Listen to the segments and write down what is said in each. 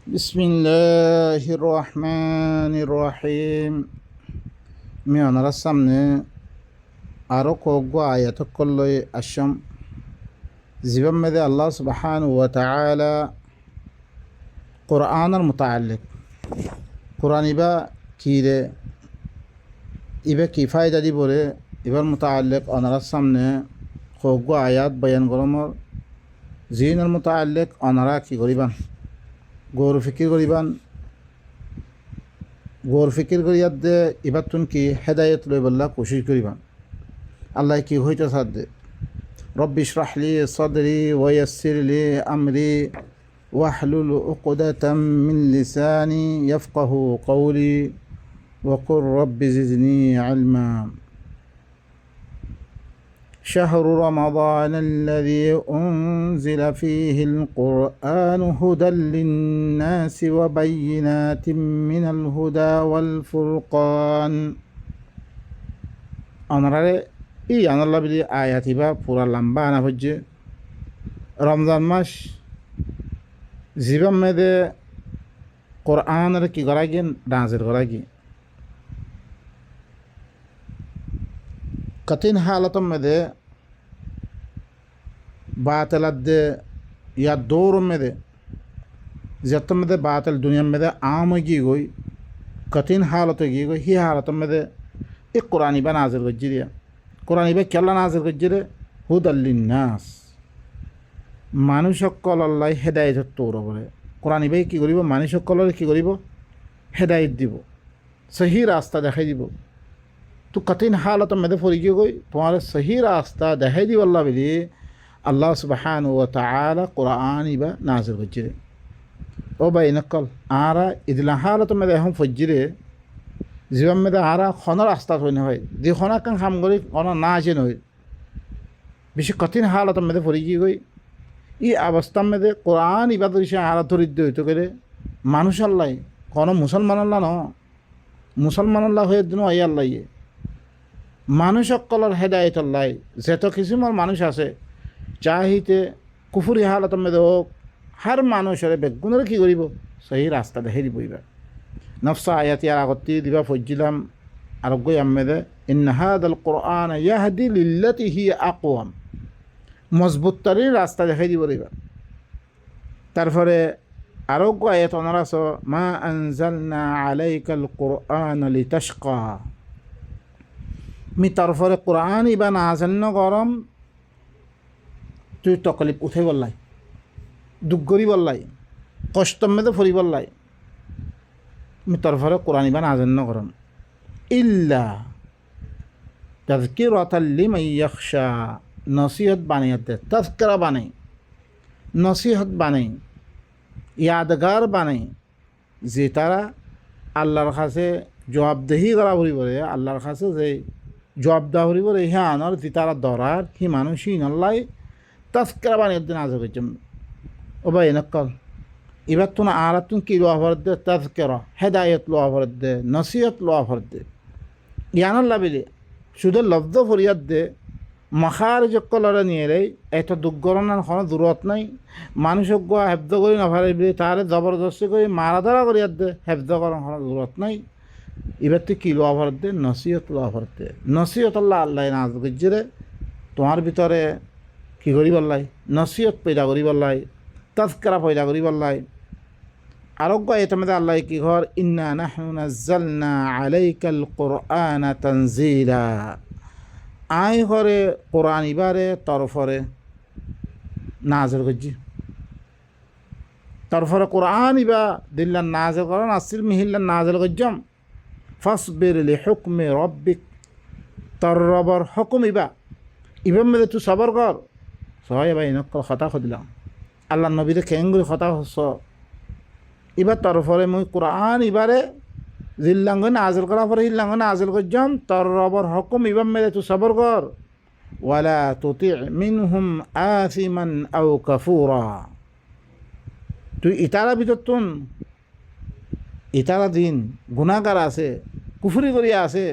بسم الله الرحمن الرحيم من رسمنا أروكو آية كل الشم زبم مذي الله سبحانه وتعالى قرآن المتعلق قرآن إبا كيري إبا كي فايدة دي بولي إبا المتعلق أنا رسمنا خوغو آيات بيان غرمر زين المتعلق أنا راكي غريبا গৌর ফিকির করিবান গৌর ফিকির করিয়ার দে ইবাতুন কি হেদায়ত লই বল্লা কোশিশ করিবান আল্লাহ কি হইতে সাদে রব্বি ইশরাহ লি সাদরি ওয়া ইয়াসসির লি আমরি ওয়াহলুল উকদাতাম মিন লিসানি ইয়াফকাহু কওলি ওয়া কুর রব্বি জিদনি ইলমা شهر رمضان الذي أنزل فيه القرآن هدى للناس وبينات من الهدى والفرقان أمرار أنا الله بدي آياتي با پورا لمبا أنا فجأة رمضان ماش زيبا مده قرآن ركي غراجين نازل غراجي कठिन हालतों में दे बातल दे या दौर में दे जत में दे बातल दुनिया में दे आम की गई कठिन हालतों की गई ही हालतों में दे एक कुरानी बा नाज़िल गज्जिरिया कुरानी बा क्या नाज़िल गज्जिरे हुदल्लिन्नास मानुषक्कल अल्लाह हेदायत तोरो बोले कुरानी बा की करिबो मानुषक्कल की करिबो हेदायत दिबो सही रास्ता देखाई दिबो तो कठिन हालत में फरिए गई तुम्हारे सही रास्ता दहे दी वल्ला बिली अल्लाह सुब्हानहु व तआला कुरान इबा नाज़िल गज्जिरे ओ भाई नकल आरा इदला हालत में हम फज्जिरे जीवन में आरा खन रास्ता तो नहीं है दि खना कं हम गरी खना ना जे नहीं बेशि कठिन हालत में फरिए गई ई अवस्था में कुरान इबा दृश्य आरा दरिद्र हইতো করে মানুষ আল্লাহ কোন মুসলমান আল্লাহ ন মুসলমান আল্লাহ হয়ে দিন আই আল্লাহ মানুষ সকলের হেদায়ত আল্লাহ যেত কিছুমান মানুষ আছে চাহিতে কুফুরি হালত মধ্যে হোক হার মানুষের বেগুনের কি করিব সেই রাস্তা দেখে দিব এবার নফসা আয়াতি আর আগতি দিবা ফজিলাম আরোগ্য আম্মেদে ইন হাদাল কোরআন ইয়াহদি লিল্লাতি হি আকওয়াম মজবুত তারিন রাস্তা দেখে দিব এবার তারপরে আরোগ্য আয়াত অনারাস মা আনজালনা আলাইকাল কোরআন লিতাশকা মি তারপরে কোরআন ইবা নাযিল ন গরম তুই তকলিফ উঠে বললাই দুঃখ করি বললাই কষ্ট মেদে ফরি বললাই মি তারপরে কোরআন ইবা নাযিল ন গরম ইল্লা তাযকিরাতাল লিমান ইয়াখশা নসিহত বানিয়ে দে তাযকিরা বানাই নসিহত বানাই ইয়াদগার বানাই যে তারা আল্লাহর কাছে জবাবদেহি করা ভরি বলে আল্লাহর কাছে যে জবাব দাহরি বলে হ্যাঁ আনার তারা দরার হি মানুষই নল্লাই তাস্করা বানিয়ে দিন আজ হয়েছে ও ভাই নকল এবার তো না আর তুমি কি লোয়া ভর দে তাস্করা হেদায়ত লোয়া ভর দে নসিহত লোয়া ভর দে জ্ঞানল্লা বিলে শুধু লব্ধ ফরিয়াদ দে মাখার জক্কলরে নিয়ে রে এত দুঃগরণার কোনো দূরত নাই মানুষক গোয়া হেব্দ করি নভারে বিলে তারে জবরদস্তি করে মারা ধরা করিয়াদ দে হেব্দ করার কোনো দূরত নাই এবার তুই কী লোয়া ভর দে নসিহত লোয়া ভর দে নসিহত আল্লাহ আল্লাহ নাজ গজ্জিরে তোমার ভিতরে কী করি বললাই নসিহত পয়দা করি বললাই তাযকিরা পয়দা করি বললাই আরোগ্য এতমেদে আল্লাহ কি ঘর ইন্না নাহনু নাজ্জালনা আলাইকাল কুরআনা তানজিলা আয় ঘরে কোরআন ইবারে তরফরে নাজর গজ্জি তরফরে কোরআন ইবা দিল্লা নাজর করেন আসিল মিহিল্লা নাজর গজ্জম ফাসবির লিহুকমি রব্বিক তোর রবর হুকুম ইবা ইবার মধ্যে তুই সবর কর সবাই ভাই নকল কথা খুদিলাম আল্লাহ নবীরে কেঙ্গুরি কথা হস এবার তরফরে মুই কোরআন ইবারে জিল্লাঙ্গ নাজল করা পরে হিল্লাঙ্গ নাজল করজম তোর রবর হুকুম ইবার মধ্যে তুই সবর কর ওয়ালা তুতি মিনহুম আসিমান আও কাফুরা তুই ইতারা ভিতর তুন ইতারা দিন গুণাগার আছে কুফুরি করিয়া আছে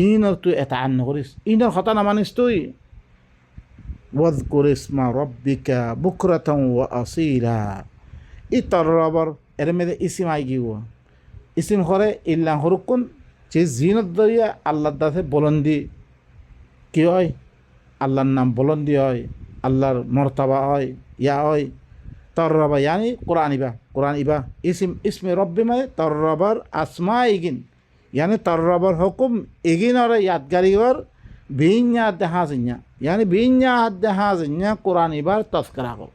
ইনর তুই এটা আন নকরিস ইনর কথা নামানিস তুই ওয়াজকুর ইসমা রব্বিকা বুকরাতাও ওয়া আসীলা ই তররবর এর মেয়েদের ইসিম আই গিয়ে ইসিম করে ইল্লা হরুকুন যে জিনত দরিয়া আল্লাহর দাসে বলন্দি কি হয় আল্লাহর নাম বলন্দি হয় আল্লাহর মর্তাবা হয় ইয়া হয় তররবা ইয়ানি কোরআন ইবা ইসিম ইসমে রব্বি মানে তররবার আসমা ইগিন ইয়ানি তররবার হুকুম ইগিন আর ইয়াদগারিগর বিඤা দেহাজিnya ইয়ানি বিඤা দেহাজিnya কোরআন ইবার তস্করা কর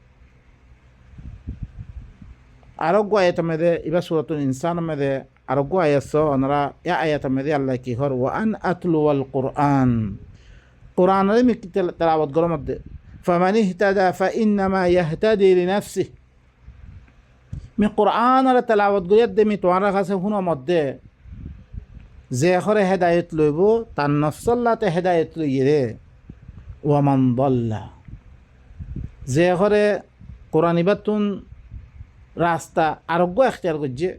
আরোগ্য আয়াত মেদে ইবা সূরাতুল ইনসান মেদে আরোগ্য আয়াত অনরা ইয়া আয়াত মেদে আল্লাহ কি হর ওয়া আন আতলুল কোরআন কোরআনের মি তেলাওয়াত করার মধ্যে ফামান ইহতাদা ফাইন্নামা ইয়াহতাদি লিনাফসিহি মি কোরআনের তেলাওয়াত করিয়া দে মি তোমার কাছে হুনো মধ্যে যে হরে হেদায়েত লইব তার নফসল্লাতে হেদায়েত লইয়ে ওয়া মান দাল্লা যে হরে কোরআন ইবাতুন রাস্তা আরোগ্য এখতিয়ার করছে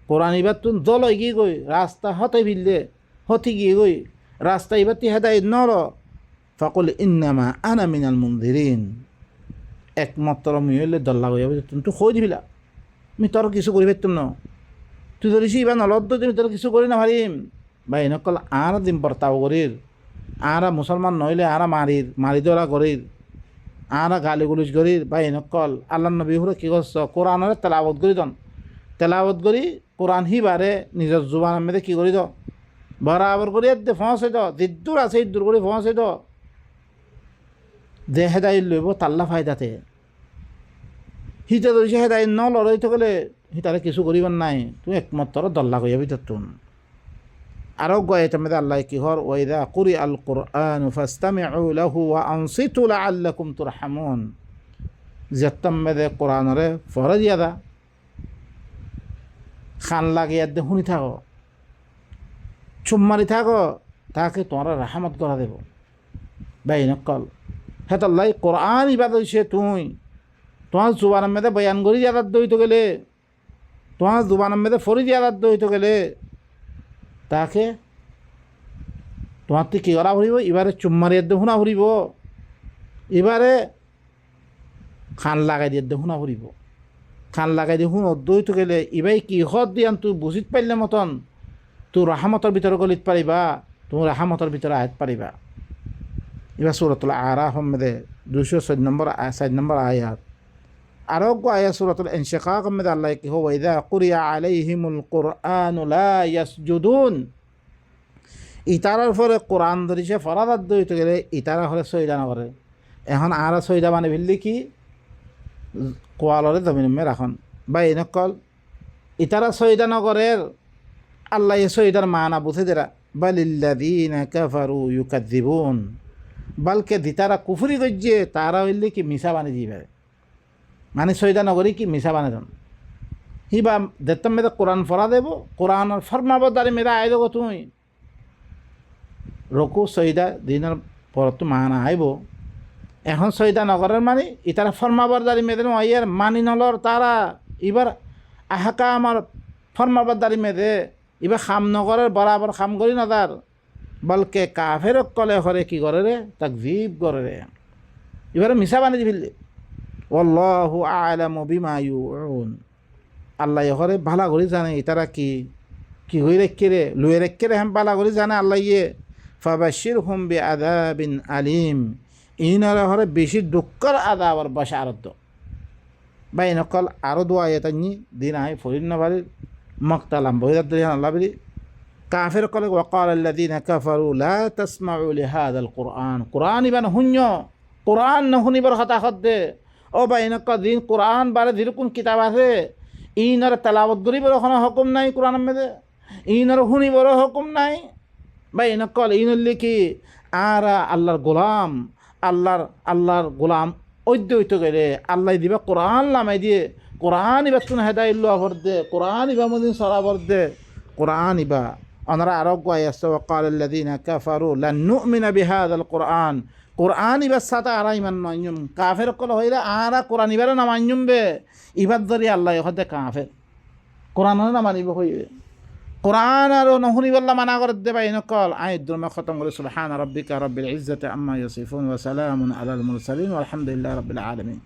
কোরআন ইবাতুন দল এগিয়ে গই রাস্তা হতে বিললে হতে গিয়ে গই রাস্তা ইবাতি হেদায়েত নর ফাকুল ইন্নামা আনা মিনাল মুনজিরিন একমাত্র আমি হইলে দল্লা গই তুমি তো কই দিবিলা আমি তোর কিছু করি পারতাম না তুই ধরিস ইবা নলদ্দ তুমি তোর কিছু করি না পারিম বা এনেকল আর দিন বর্তাও করির আরা মুসলমান নইলে আরা মারি ধরা করির আরা গালি গুলিজ করির বা এনেকল আল্লাহ নবী হুরে কি করছ কোরআনের তেলাওয়াত করি দন তেলাওয়াত করি কোরআন হিবারে নিজের জুবান মেয়েদে কি করি দ বরাবর করি দে ফসে দ জিদ্দুর আছে ইদ্দুর করে ফসে দ যে হেদায়ত লইব তাল্লা ফায়দাতে হিতে ধরিছে হেদায়ত ন লড়াই থাকলে হিতারে কিছু করিবার নাই তুমি একমাত্র দল্লা কইয়া ভিতর তুন আরো গয়েতে মেদে আল্লাহ কি হর ওয়াইদা কুরি আল কোরআন ফাস্তামিউ লাহু ওয়া আনসিতু লাআল্লাকুম তুরহামুন যেতম মেদে কোরআনরে ফরজ ইয়াদা খান লাগিয়া দে শুনি থাকো চুম মারি থাকো তাকে তোমার রাহমত করা দেব বাইনকল হেতাল্লাই কোরআন ইবাদ হইছে তুই তোমার জুবানের মেদে বয়ান করি আদার দইতে গেলে তোমার জুবানের মেদে ফরিদ আদার দইতে গেলে তাকে তোমার তো কী করা ফুরিব এবারে চুম্মারি দিয়ে শুনা ফুরিব এবারে খান লাগাই দিয়ে শুনা ফুরিব খান লাগাই দিয়ে শুন দইতে গেলে এবাই কি হদ দিয়ান তুই বুঝিত পারলে মতন তুই রাহামতর ভিতরে গলিত পারিবা তুমি রাহামতর ভিতরে আয়াত পারিবা এবার সূরাতুল আরাফ মেদে 204 নম্বর আয়াত আরোগ্য আয়াত সূরাতুল ইনশিকাক মেদে আল্লাহ কি হো ওয়াইদা কুরিয়া আলাইহিমুল কুরআন লা ইয়াসজুদুন ইতারার পরে কোরআন ধরিছে ফরাদাত দইতে গেলে ইতারা হলে সইদা না করে এখন আর সইদা মানে ভিল্লি কি কোয়ালরে জমিন মে রাখন বা এনেকল ইতারা সইদা নগরের আল্লাহ সইদার মানা বুঝে দেরা বালিল্লাযীনা কাফারু ইউকাযযিবুন বালকে দিতারা কুফরি গজ্জে তারা হইলে কি মিশা বানি দিবে মানে সইদা নগরী কি মিশা বানে দেন হিবা দেখতাম মেয়েদের কোরআন ফরা দেব কোরআনের ফরমাবদারি মেয়েরা আয় দেবো তুমি রকু সইদা দিনের পর তো মানা আইব এখন সইদা নগরের মানে ইতারা ফরমাবদারি মেয়েদের আইয়ার মানি নলর তারা এবার আহাকা আমার ফরমাবদারি মেয়েদে এবার খাম নগরের বরাবর খাম করি না তার বলকে কাফের কলে করে কি করে রে তাকযীব করে রে এবারে মিশা বানি দিবিলে ওয়াল্লাহু আ'লামু বিমা ইউউন আল্লাহ হরে ভালা করে জানে তারা কি হই রেখে রে লুয়ে রেখে রে ভালা করে জানে আল্লাহ ইয়ে ফাবাশশিরহুম বিআযাবিন আলিম ইনারা হরে বেশি দুঃখর আযাবর বাশারত বাইনকল আরো দোয়া আয়াতানি দিন আই ফরিন নবারি মক্তালাম বইদাত দিন আল্লাহ বলি কাফের কলে ওয়াকাল আল্লাযীনা কাফারু লা তাসমাউ লিহাযাল কুরআন কুরআন ইবান হুন্য কুরআন ন শুনিবার কথা খদ্দে ও বাইনকল দিন কুরআন বারে যেরকম কিতাব আছে ইনার তেলাওয়াত করিবার কোনো হুকুম নাই কুরআনের মধ্যে ইনার শুনিবার হুকুম নাই বাইনকল ইনর লিখি আর আল্লাহর গোলাম আল্লাহর গোলাম ঐদ্য গেলে আল্লাহ দিবা কোরআন লামাই দিয়ে কোরআন ইবা তুন হেদায়ুল্লাহ ভর দে কোরআন ইবা মদিন সরাবর দে কোরআন ইবা ওনারা আরোগ্য আয়াসা ওয়াকাল আল্লাযীনা কাফারু লান নু'মিনা বিহাযাল কোরআন কোরআন ইবার সাথে আরা ইমান মান্যম কাফের কল হইলে আরা কোরআন ইবারে না মান্যম বে ইবার ধরি আল্লাহ হদে কাফের কোরআন না মানিব হইবে কোরআন আর নহনিবাল্লা মানা করে দেবা ইনকল আই দ্রমে খতম করে সুবহান রাব্বিকা রাব্বিল ইজ্জাতি আম্মা ইয়াসিফুন ওয়া সালামুন আলাল মুরসালিন ওয়া আলহামদুলিল্লাহি রাব্বিল আলামিন।